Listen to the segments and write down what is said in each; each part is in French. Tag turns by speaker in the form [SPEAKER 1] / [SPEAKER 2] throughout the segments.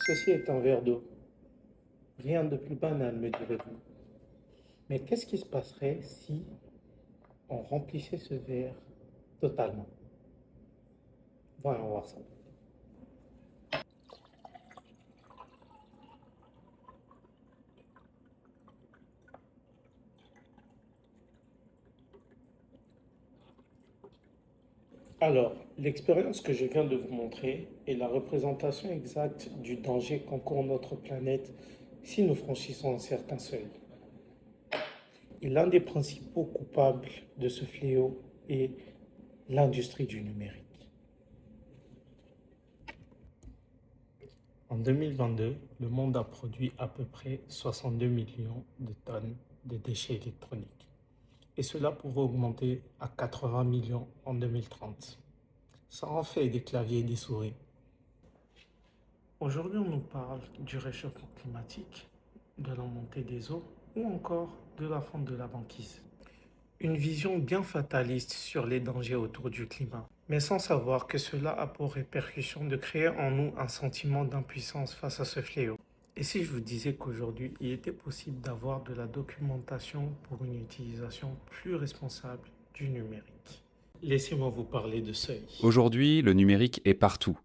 [SPEAKER 1] Ceci est un verre d'eau. Rien de plus banal, me direz-vous. Mais qu'est-ce qui se passerait si on remplissait ce verre totalement? Voyons voir ça. Alors, l'expérience que je viens de vous montrer est la représentation exacte du danger qu'encourt notre planète si nous franchissons un certain seuil. Et l'un des principaux coupables de ce fléau est l'industrie du numérique. En 2022, le monde a produit à peu près 62 millions de tonnes de déchets électroniques. Et cela pourrait augmenter à 80 millions en 2030. Ça en fait des claviers et des souris. Aujourd'hui, on nous parle du réchauffement climatique, de la montée des eaux ou encore de la fonte de la banquise. Une vision bien fataliste sur les dangers autour du climat, mais sans savoir que cela a pour répercussion de créer en nous un sentiment d'impuissance face à ce fléau. Et si je vous disais qu'aujourd'hui, il était possible d'avoir de la documentation pour une utilisation plus responsable du numérique? Laissez-moi vous parler de seuil.
[SPEAKER 2] Aujourd'hui, le numérique est partout,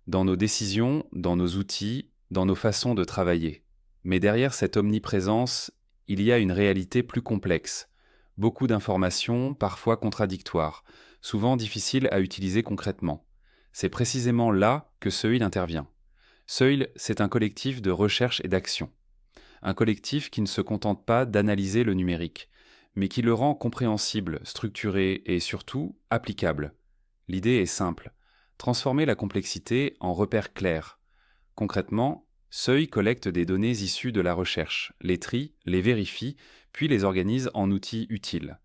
[SPEAKER 2] dans nos décisions, dans nos outils, dans nos façons de travailler. Mais derrière cette omniprésence, il y a une réalité plus complexe. Beaucoup d'informations, parfois contradictoires, souvent difficiles à utiliser concrètement. C'est précisément là que Seuil intervient. Seuil, c'est un collectif de recherche et d'action. Un collectif qui ne se contente pas d'analyser le numérique, mais qui le rend compréhensible, structuré et surtout applicable. L'idée est simple, transformer la complexité en repères clairs. Concrètement, Seuil collecte des données issues de la recherche, les trie, les vérifie, puis les organise en outils utiles.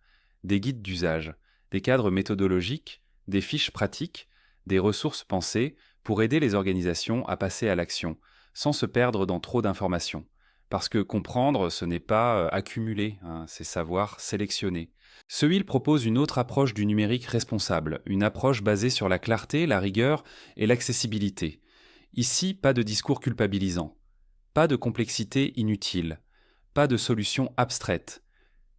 [SPEAKER 2] Des guides d'usage, des cadres méthodologiques, des fiches pratiques, des ressources pensées pour aider les organisations à passer à l'action, sans se perdre dans trop d'informations. Parce que comprendre, ce n'est pas accumuler, c'est savoir sélectionner. Seuil propose une autre approche du numérique responsable, une approche basée sur la clarté, la rigueur et l'accessibilité. Ici, pas de discours culpabilisant, pas de complexité inutile, pas de solutions abstraites,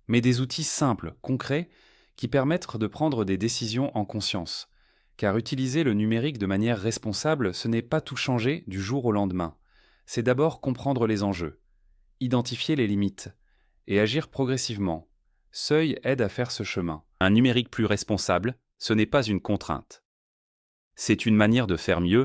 [SPEAKER 2] mais des outils simples, concrets, qui permettent de prendre des décisions en conscience. Car utiliser le numérique de manière responsable, ce n'est pas tout changer du jour au lendemain. C'est d'abord comprendre les enjeux, identifier les limites et agir progressivement. Seuil aide à faire ce chemin. Un numérique plus responsable, ce n'est pas une contrainte. C'est une manière de faire mieux